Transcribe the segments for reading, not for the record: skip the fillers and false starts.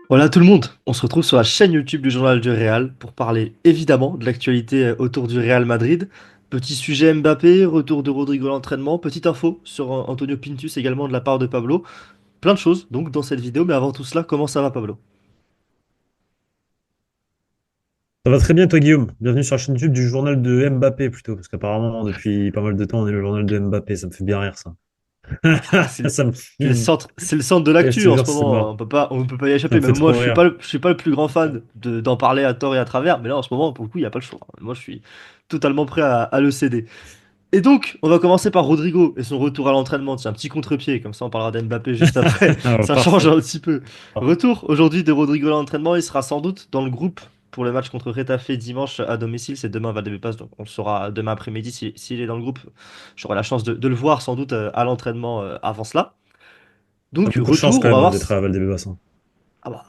Voilà tout le monde, on se retrouve sur la chaîne YouTube du Journal du Real pour parler évidemment de l'actualité autour du Real Madrid. Petit sujet Mbappé, retour de Rodrigo à l'entraînement, petite info sur Antonio Pintus également de la part de Pablo. Plein de choses donc dans cette vidéo, mais avant tout cela, comment ça va Pablo? Ça va très bien, toi, Guillaume. Bienvenue sur la chaîne YouTube du journal de Mbappé, plutôt, parce qu'apparemment, depuis pas mal de temps, on est le journal de Mbappé. Ça me fait bien rire, ça. Ah, c'est Ça me fait... c'est le centre de Ouais, je l'actu te en ce jure, c'est moment, marrant. on peut pas y Ça échapper. me fait Même moi, trop rire. je suis pas le plus grand fan d'en parler à tort et à travers, mais là en ce moment, pour le coup, il n'y a pas le choix. Moi, je suis totalement prêt à le céder. Et donc, on va commencer par Rodrigo et son retour à l'entraînement. C'est un petit contre-pied, comme ça on parlera d'Mbappé juste après. Ah, Ça change parfait. un petit peu. Retour aujourd'hui de Rodrigo à l'entraînement. Il sera sans doute dans le groupe pour le match contre Retafe dimanche à domicile. C'est demain Valdebebas, donc on le saura demain après-midi s'il est dans le groupe. J'aurai la chance de le voir sans doute à l'entraînement avant cela. T'as Donc, beaucoup de chance retour, quand on va même hein, voir. d'être à Valdebebas. Ah bah,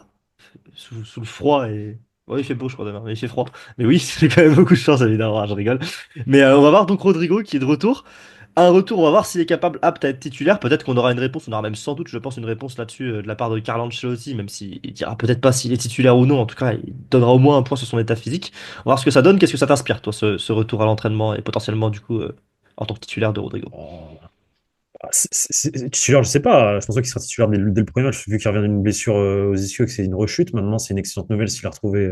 sous le froid et. Ouais, il fait beau, je crois, demain, mais il fait froid. Mais oui, c'est quand même beaucoup de chance, évidemment, je rigole. Mais on va voir donc Rodrigo qui est de retour. Un retour, on va voir s'il est capable, apte à être titulaire. Peut-être qu'on aura une réponse, on aura même sans doute, je pense, une réponse là-dessus de la part de Carlo Ancelotti, même s'il dira peut-être pas s'il est titulaire ou non. En tout cas, il donnera au moins un point sur son état physique. On va voir ce que ça donne. Qu'est-ce que ça t'inspire, toi, ce retour à l'entraînement et potentiellement, du coup, en tant que titulaire de Rodrigo? Oh. Ah, titulaire, je sais pas. Je pense pas qu'il sera titulaire dès le premier match, vu qu'il revient d'une blessure aux ischios et que c'est une rechute. Maintenant, c'est une excellente nouvelle s'il a retrouvé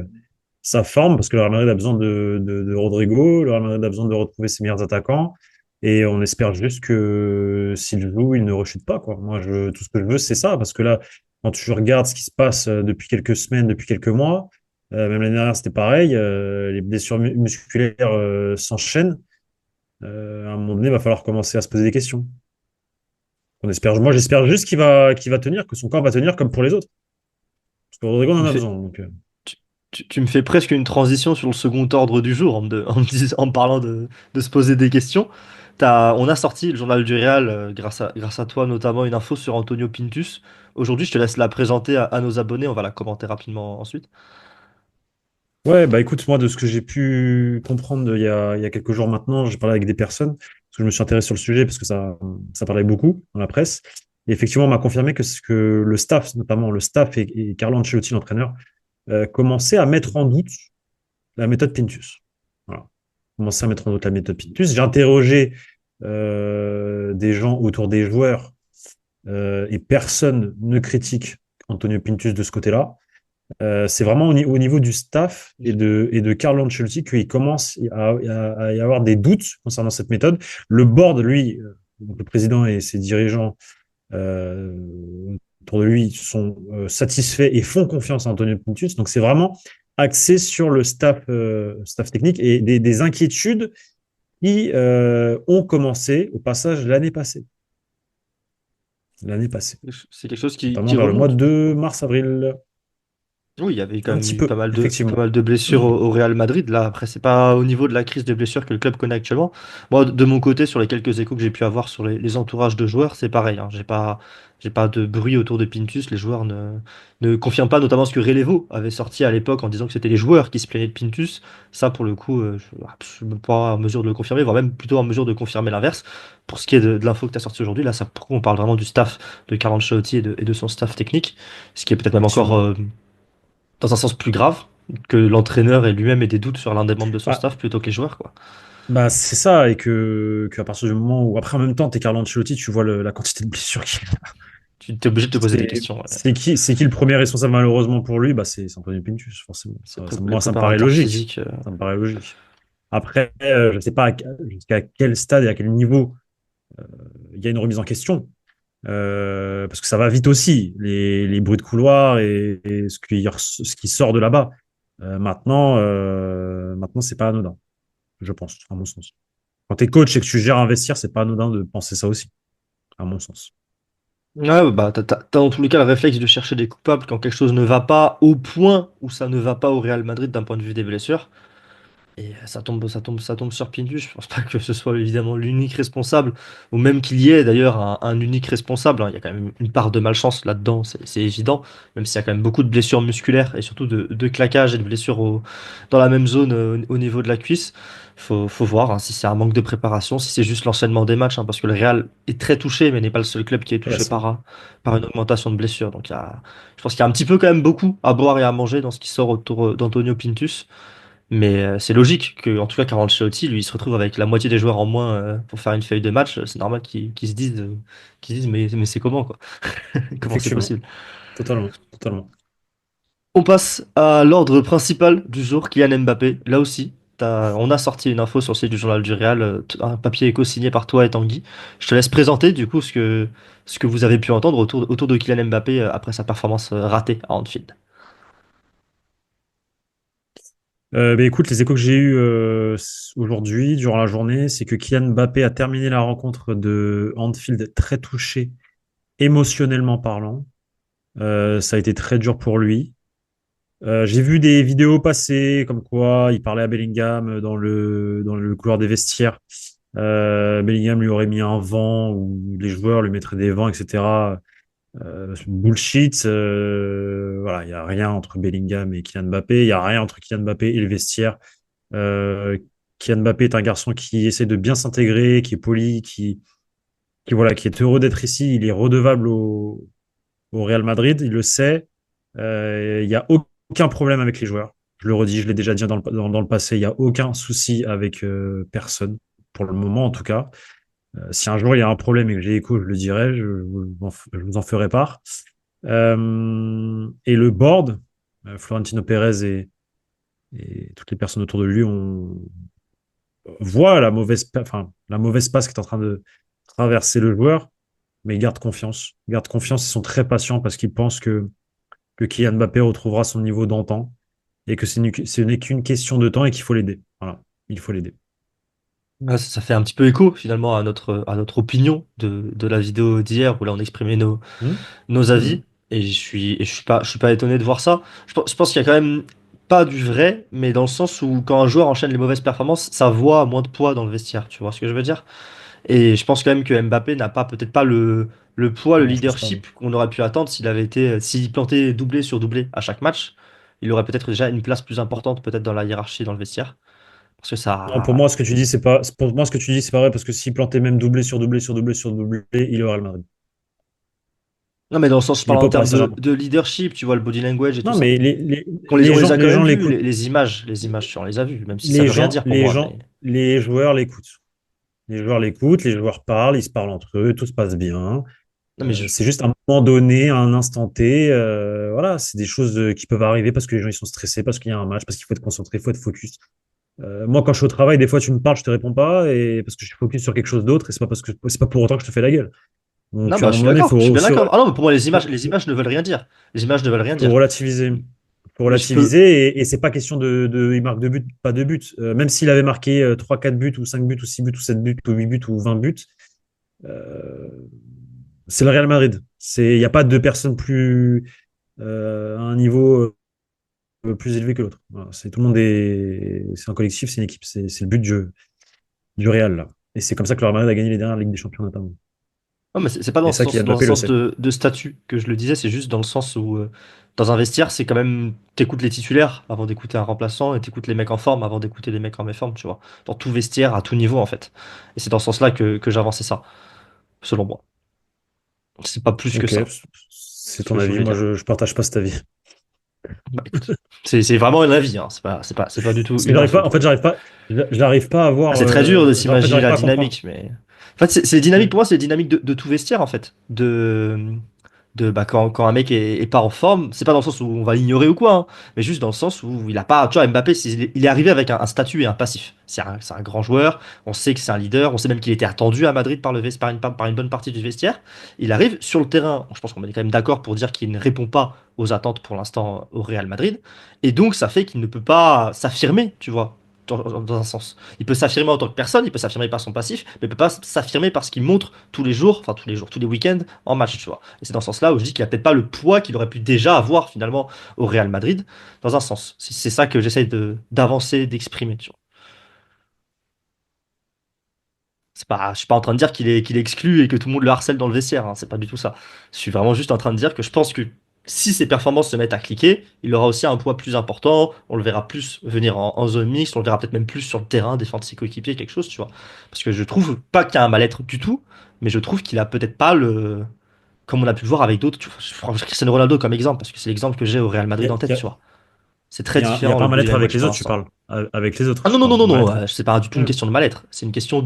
sa forme, parce que le Real Madrid a besoin de Rodrigo, le Real Madrid a besoin de retrouver ses meilleurs attaquants, et on espère juste que s'il joue, il ne rechute pas, quoi. Tout ce que je veux, c'est ça, parce que là, quand tu regardes ce qui se passe depuis quelques semaines, depuis quelques mois, même l'année dernière, c'était pareil, les blessures musculaires s'enchaînent. À un moment donné, il va falloir commencer à se poser des questions. Moi, j'espère juste qu'il va tenir, que son corps va tenir comme pour les autres. Parce que Rodrigo en Tu me a fais, besoin. Donc. tu me fais presque une transition sur le second ordre du jour en me parlant de se poser des questions. On a sorti le journal du Real, grâce à toi notamment, une info sur Antonio Pintus. Aujourd'hui, je te laisse la présenter à nos abonnés, on va la commenter rapidement ensuite. Ouais, bah écoute, moi, de ce que j'ai pu comprendre il y a quelques jours maintenant, j'ai parlé avec des personnes, parce que je me suis intéressé sur le sujet, parce que ça parlait beaucoup dans la presse. Et effectivement, on m'a confirmé que le staff, notamment le staff et Carlo Ancelotti, l'entraîneur, commençaient à mettre en doute la méthode Pintus. Voilà. Commençaient à mettre en doute la méthode Pintus. J'ai interrogé des gens autour des joueurs et personne ne critique Antonio Pintus de ce côté-là. C'est vraiment au niveau du staff et de Carlo Ancelotti qu'il commence à y avoir des doutes concernant cette méthode. Le board, lui, donc le président et ses dirigeants euh, autour de lui sont satisfaits et font confiance à Antonio Pintus. Donc c'est vraiment axé sur le staff technique et des inquiétudes qui ont commencé au passage l'année passée. L'année passée, C'est quelque chose notamment qui vers le mois remonte. de mars-avril. Oui, il y avait quand Un même petit eu peu, pas effectivement. mal de blessures au Real Madrid. Là, après, c'est pas au niveau de la crise de blessures que le club connaît actuellement. Moi, de mon côté, sur les quelques échos que j'ai pu avoir sur les entourages de joueurs, c'est pareil, hein. J'ai pas de bruit autour de Pintus. Les joueurs ne confirment pas, notamment ce que Relevo avait sorti à l'époque en disant que c'était les joueurs qui se plaignaient de Pintus. Ça, pour le coup, je suis même pas en mesure de le confirmer, voire même plutôt en mesure de confirmer l'inverse. Pour ce qui est de l'info que tu as sorti aujourd'hui, là, ça, pour le coup, on parle vraiment du staff de Carlo Ancelotti et de son staff technique, ce qui est peut-être même encore Effectivement. dans un sens plus grave, que l'entraîneur et lui-même ait des doutes sur l'un des membres de son Bah, staff plutôt que les joueurs, quoi. Bah, c'est ça, et qu'à partir du moment où, après, en même temps, t'es Carlo Ancelotti, tu vois la quantité de blessures qu'il a. Tu es obligé de te poser des C'est questions. Ouais. c'est qui le premier responsable, malheureusement, pour lui? Bah, c'est Antonio Pintus, forcément. Les Moi, ça me paraît préparateurs logique. physiques. Ça me paraît logique. Après, je ne sais pas jusqu'à quel stade et à quel niveau il y a une remise en question. Parce que ça va vite aussi, les bruits de couloir et ce qui sort de là-bas. Maintenant, c'est pas anodin, je pense, à mon sens. Quand tu es coach et que tu gères un vestiaire, c'est pas anodin de penser ça aussi, à mon sens. Ouais, bah, t'as dans tous les cas le réflexe de chercher des coupables quand quelque chose ne va pas au point où ça ne va pas au Real Madrid d'un point de vue des blessures. Et ça tombe sur Pintus. Je pense pas que ce soit évidemment l'unique responsable, ou même qu'il y ait d'ailleurs un unique responsable, hein. Il y a quand même une part de malchance là-dedans, c'est évident, même s'il y a quand même beaucoup de blessures musculaires et surtout de claquages et de blessures dans la même zone au niveau de la cuisse. Faut voir hein, si c'est un manque de préparation, si c'est juste l'enchaînement des matchs, hein, parce que le Real est très touché, mais n'est pas le seul club qui est Ouais, touché par une augmentation de blessures. Donc je pense qu'il y a un petit peu quand même beaucoup à boire et à manger dans ce qui sort autour d'Antonio Pintus. Mais c'est logique que, en tout cas, Carlo Ancelotti, lui, il se retrouve avec la moitié des joueurs en moins pour faire une feuille de match. C'est normal qu'ils se disent, mais c'est comment, quoi? Comment c'est effectivement, possible? totalement, totalement. On passe à l'ordre principal du jour, Kylian Mbappé. Là aussi, on a sorti une info sur le site du Journal du Real, un papier éco-signé par toi et Tanguy. Je te laisse présenter, du coup, ce que vous avez pu entendre autour de Kylian Mbappé après sa performance ratée à Anfield. Écoute, les échos que j'ai eus aujourd'hui, durant la journée, c'est que Kylian Mbappé a terminé la rencontre de Anfield très touché, émotionnellement parlant. Ça a été très dur pour lui. J'ai vu des vidéos passer comme quoi il parlait à Bellingham dans le couloir des vestiaires. Bellingham lui aurait mis un vent ou les joueurs lui mettraient des vents, etc. Bullshit. Voilà, il n'y a rien entre Bellingham et Kylian Mbappé. Il n'y a rien entre Kylian Mbappé et le vestiaire. Euh, Kylian Mbappé est un garçon qui essaie de bien s'intégrer, qui est poli, voilà, qui est heureux d'être ici. Il est redevable au Real Madrid, il le sait. Il n'y a aucun problème avec les joueurs. Je le redis, je l'ai déjà dit dans le passé, il n'y a aucun souci avec personne, pour le moment en tout cas. Si un jour il y a un problème et que j'ai écho, je le dirai, je vous en ferai part. Et le board, Florentino Pérez et toutes les personnes autour de lui voient la mauvaise passe qui est en train de traverser le joueur, mais ils gardent confiance. Ils gardent confiance, ils sont très patients parce qu'ils pensent que Kylian Mbappé retrouvera son niveau d'antan et que ce n'est qu'une question de temps et qu'il faut l'aider. Voilà, il faut l'aider. Ouais, ça fait un petit peu écho finalement à notre opinion de la vidéo d'hier où là on exprimait Hum, nos avis hum. et je suis pas étonné de voir ça. Je pense qu'il y a quand même pas du vrai, mais dans le sens où quand un joueur enchaîne les mauvaises performances, sa voix a moins de poids dans le vestiaire, tu vois ce que je veux dire? Et je pense quand même que Mbappé n'a pas peut-être pas le poids, le Non, je pense pas. Non. leadership qu'on aurait pu attendre s'il plantait doublé sur doublé à chaque match, il aurait peut-être déjà une place plus importante peut-être dans la hiérarchie dans le vestiaire. Parce que Non, pour ça. moi, ce que tu dis, c'est pas. Pour moi, ce que tu dis, c'est pas vrai parce que s'il plantait même doublé sur doublé sur doublé sur doublé, il aurait le Madrid. Non, mais dans le sens, je Il est parle pas en au Paris termes de, Saint-Germain. de leadership, tu vois, le body language et tout Non, ça. mais On les a quand les même gens vus, les, l'écoutent. les images, les images, on les a vues, même si ça veut rien dire pour moi. Mais Les joueurs l'écoutent. Les joueurs l'écoutent, les joueurs parlent, ils se parlent entre eux, tout se passe bien. non, mais C'est juste à un moment donné, à un instant T, voilà, c'est des choses qui peuvent arriver parce que les gens ils sont stressés, parce qu'il y a un match, parce qu'il faut être concentré, il faut être focus. Moi, quand je suis au travail, des fois tu me parles, je te réponds pas, et parce que je suis focus sur quelque chose d'autre, et c'est pas pour autant que je te fais la gueule. non, Donc à bah un je suis moment donné, d'accord, je suis bien faut, d'accord. Ah non, mais pour moi, les faut, images ne veulent rien dire. Les images ne veulent rien faut dire. relativiser. Faut Mais je peux. relativiser, et c'est pas question il marque 2 buts, pas 2 buts. Même s'il avait marqué 3, 4 buts, ou 5 buts, ou 6 buts, ou 7 buts, ou 8 buts, ou 20 buts, euh, c'est le Real Madrid. Il n'y a pas de personne à un niveau plus élevé que l'autre. Voilà, tout le monde c'est un collectif, c'est une équipe, c'est le but du Real là. Et c'est comme ça que le Real Madrid a gagné les dernières Ligues des Champions notamment. Non, mais c'est pas Et ça, Kylian dans un Mbappé le sens sait. de statut que je le disais, c'est juste dans le sens où, dans un vestiaire, c'est quand même. T'écoutes les titulaires avant d'écouter un remplaçant et t'écoutes les mecs en forme avant d'écouter les mecs en méforme, tu vois. Dans tout vestiaire, à tout niveau, en fait. Et c'est dans ce sens-là que j'avançais ça, selon moi. C'est pas plus que Ok, ça, c'est ce que ton je avis. voulais Moi, dire. je partage pas cet avis. Bah écoute, c'est vraiment un avis, hein. C'est pas du tout Parce que une info. j'arrive pas à Ah, avoir, c'est très dur de en fait, s'imaginer j'arrive la pas à comprendre. dynamique, mais en fait, c'est les dynamiques pour moi, c'est les dynamiques de tout vestiaire en fait. Bah, quand un mec est pas en forme, c'est pas dans le sens où on va l'ignorer ou quoi, hein, mais juste dans le sens où il a pas. Tu vois, Mbappé, il est arrivé avec un statut et un passif. C'est un grand joueur, on sait que c'est un leader, on sait même qu'il était attendu à Madrid par une bonne partie du vestiaire. Il arrive sur le terrain, je pense qu'on est quand même d'accord pour dire qu'il ne répond pas aux attentes pour l'instant au Real Madrid, et donc ça fait qu'il ne peut pas s'affirmer, tu vois dans un sens. Il peut s'affirmer en tant que personne, il peut s'affirmer par son passif, mais il peut pas s'affirmer parce qu'il montre tous les week-ends en match, tu vois. Et c'est dans ce sens-là où je dis qu'il a peut-être pas le poids qu'il aurait pu déjà avoir finalement au Real Madrid, dans un sens. C'est ça que j'essaye d'avancer, d'exprimer, tu vois. Je suis pas en train de dire qu'il est exclu et que tout le monde le harcèle dans le vestiaire, hein, c'est pas du tout ça. Je suis vraiment juste en train de dire que je pense que si ses performances se mettent à cliquer, il aura aussi un poids plus important. On le verra plus venir en zone mixte, on le verra peut-être même plus sur le terrain, défendre ses coéquipiers, quelque chose, tu vois. Parce que je trouve pas qu'il y a un mal-être du tout, mais je trouve qu'il a peut-être pas le. Comme on a pu le voir avec d'autres, je prends Cristiano Ronaldo comme exemple, parce que c'est l'exemple que j'ai au Real Il y Madrid a, en il y tête, a- tu vois. C'est très il y a différent pas le un body mal-être avec language les pour autres, tu l'instant. parles. Avec les autres, Ah non, tu non, non, parles. non, Un non, mal-être. c'est pas du tout une Ouais. question de mal-être. C'est une question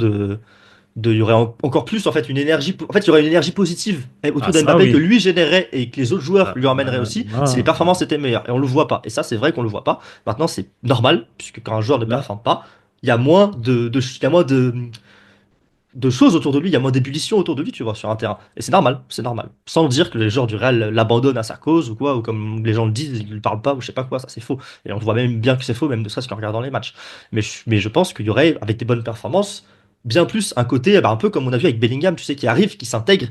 il y aurait encore plus en fait une énergie. En fait, il y aurait une énergie positive Ah, autour ça, d'Mbappé que oui. lui générait et que les autres joueurs lui emmèneraient aussi si les Ah, performances étaient meilleures. Et on le voit pas. Et ça, c'est vrai qu'on le voit pas. Maintenant, c'est normal puisque quand un joueur ne là, performe pas, il y a moins il y a moins de choses autour de lui, il y a moins d'ébullition autour de lui, tu vois, sur un terrain. Et c'est normal, c'est normal. Sans dire que les joueurs du Real l'abandonnent à sa cause ou quoi, ou comme les gens le disent, ils ne parlent pas ou je sais pas quoi, ça c'est faux. Et on voit même bien que c'est faux, même ne serait-ce qu'en regardant les matchs. Mais je pense qu'il y aurait, avec des bonnes performances, bien plus un côté, bah, un peu comme on a vu avec Bellingham, tu sais, qui arrive, qui s'intègre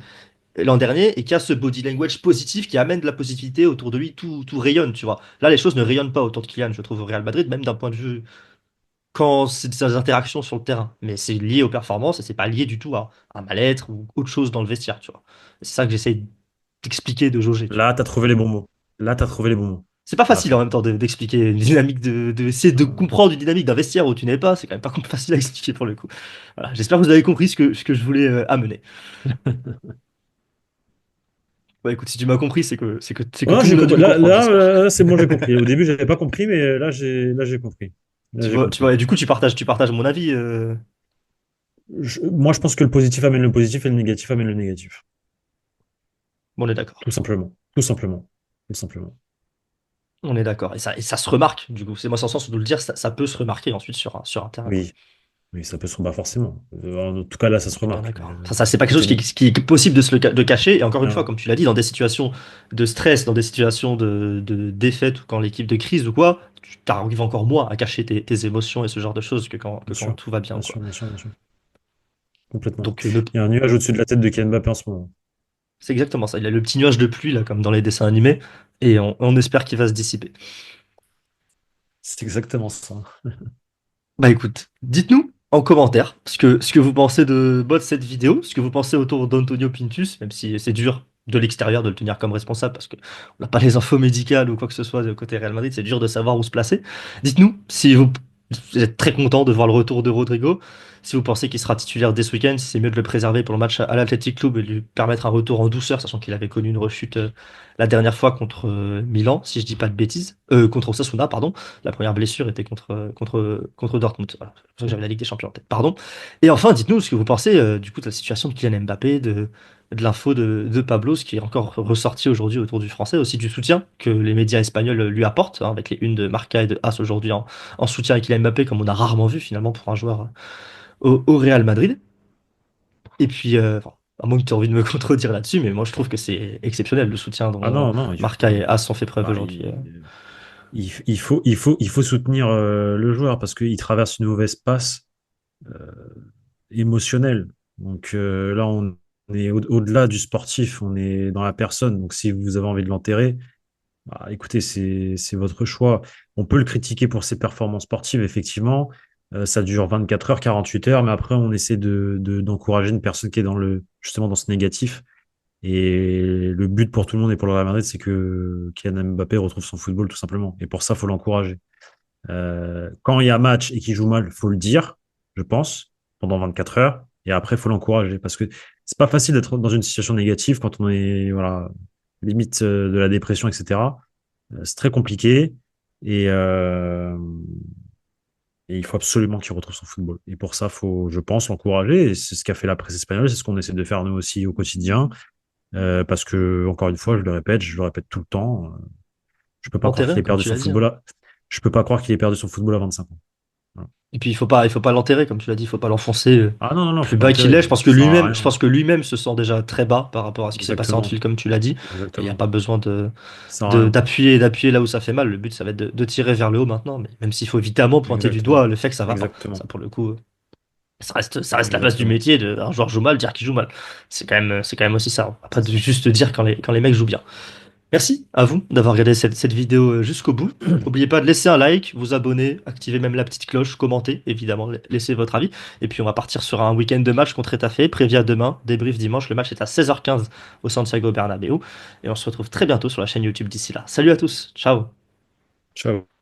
l'an dernier et qui a ce body language positif qui amène de la positivité autour de lui, tout rayonne, tu vois. Là, les choses ne rayonnent pas autour de Kylian, je trouve, au Real Madrid, même d'un point de vue quand c'est des interactions sur le terrain. Mais c'est lié aux performances et c'est pas lié du tout à un mal-être ou autre chose dans le vestiaire, tu vois. C'est ça que j'essaie d'expliquer, de jauger, tu vois. là, t'as trouvé les bons mots. Là, t'as trouvé les bons mots. C'est pas facile en Après. même temps d'expliquer une dynamique, essayer de Euh, comprendre une dynamique d'un vestiaire où tu n'es pas, c'est quand même pas facile à expliquer pour le coup. Voilà, j'espère que vous avez compris ce que je voulais amener. Bah écoute, si tu m'as compris, c'est que Non, tout le j'ai monde a dû compris. me comprendre, j'espère. C'est bon, j'ai compris. Au début, j'avais pas compris, mais là, j'ai compris. Là, j'ai Tu compris. vois, et du coup, tu partages mon avis. Moi, je pense que le positif amène le positif et le négatif amène le négatif. Bon, on est d'accord. Tout simplement. Tout simplement. Tout simplement. On est d'accord. Et ça se remarque, du coup. C'est moi, sans sens de le dire, ça peut se remarquer ensuite sur un terrain, quoi. Oui. Oui, ça peut se pas forcément. En tout cas, là, ça se On est bien remarque. d'accord. Ça, c'est pas quelque chose Côté qui est possible de cacher. Et encore une fois, non, comme tu l'as dit, dans des situations de stress, dans des situations de défaite ou quand l'équipe de crise ou quoi, tu arrives encore moins à cacher tes émotions et ce genre de choses que bien quand sûr. tout va bien, Bien quoi. sûr, bien sûr, bien sûr. Complètement. Donc, Il y a un nuage au-dessus de la tête de Kylian Mbappé en ce moment. c'est exactement ça. Il a le petit nuage de pluie, là, comme dans les dessins animés. Et on espère qu'il va se dissiper. C'est exactement ça. Bah écoute, dites-nous en commentaire ce que vous pensez de cette vidéo, ce que vous pensez autour d'Antonio Pintus, même si c'est dur de l'extérieur de le tenir comme responsable parce qu'on n'a pas les infos médicales ou quoi que ce soit de côté Real Madrid, c'est dur de savoir où se placer. Dites-nous si vous êtes très content de voir le retour de Rodrigo, si vous pensez qu'il sera titulaire dès ce week-end, si c'est mieux de le préserver pour le match à l'Athletic Club et lui permettre un retour en douceur, sachant qu'il avait connu une rechute la dernière fois contre Milan, si je dis pas de bêtises, contre Osasuna, pardon. La première blessure était contre Dortmund. Voilà, c'est pour ça que j'avais la Ligue des Champions en tête. Pardon. Et enfin, dites-nous ce que vous pensez du coup de la situation de Kylian Mbappé, de l'info de Pablo, ce qui est encore ressorti aujourd'hui autour du français, aussi du soutien que les médias espagnols lui apportent, hein, avec les unes de Marca et de As aujourd'hui en soutien à Kylian Mbappé, comme on a rarement vu finalement pour un joueur au Real Madrid. Et puis, enfin, à moins que tu aies envie de me contredire là-dessus, mais moi je trouve que c'est exceptionnel le soutien Ah dont non, non, Marca et As ont fait preuve bah, aujourd'hui. il faut soutenir le joueur parce qu'il traverse une mauvaise passe émotionnelle. Donc là, on est au-delà du sportif, on est dans la personne. Donc si vous avez envie de l'enterrer, bah, écoutez, c'est votre choix. On peut le critiquer pour ses performances sportives, effectivement. Ça dure 24 heures, 48 heures, mais après, on essaie d'encourager une personne qui est justement dans ce négatif. Et le but pour tout le monde et pour le Real Madrid, c'est que Kylian Mbappé retrouve son football, tout simplement. Et pour ça, faut l'encourager. Quand il y a match et qu'il joue mal, faut le dire, je pense, pendant 24 heures. Et après, faut l'encourager. Parce que c'est pas facile d'être dans une situation négative quand on est, voilà, limite de la dépression, etc. C'est très compliqué. Et, euh, et il faut absolument qu'il retrouve son football. Et pour ça, faut, je pense, l'encourager. Et c'est ce qu'a fait la presse espagnole. C'est ce qu'on essaie de faire nous aussi au quotidien. Parce que, encore une fois, je le répète tout le temps. Je peux pas croire qu'il L'enterrer, ait comme perdu tu son l'as dit, football hein. je peux pas croire qu'il ait perdu son football à 25 ans. Voilà. Et puis il faut pas l'enterrer, comme tu l'as dit, il faut pas l'enfoncer Ah non, non, non, plus faut pas bas qu'il l'enterrer. est. Je pense que Ça sert à lui-même, je rien. pense que lui-même se sent déjà très bas par rapport à ce qui s'est passé en Exactement. Tuile, comme tu l'as dit. Et il n'y a Exactement. pas besoin Ça sert à rien. d'appuyer là où ça fait mal. Le but, ça va être de tirer vers le haut maintenant. Mais même s'il faut évidemment pointer du Exactement. doigt le fait que ça va pas. Ça, Exactement. pour le coup, ça reste la base du Exactement. métier un joueur joue mal, dire qu'il joue mal. C'est quand même aussi ça. On va pas juste dire quand les mecs jouent bien. Merci à vous d'avoir regardé cette vidéo jusqu'au bout. N'oubliez pas de laisser un like, vous abonner, activer même la petite cloche, commenter, évidemment, laisser votre avis. Et puis on va partir sur un week-end de match contre Etafé, Prévia demain, débrief dimanche. Le match est à 16h15 au Santiago Bernabéu. Et on se retrouve très bientôt sur la chaîne YouTube d'ici là. Salut à tous, ciao! Ciao.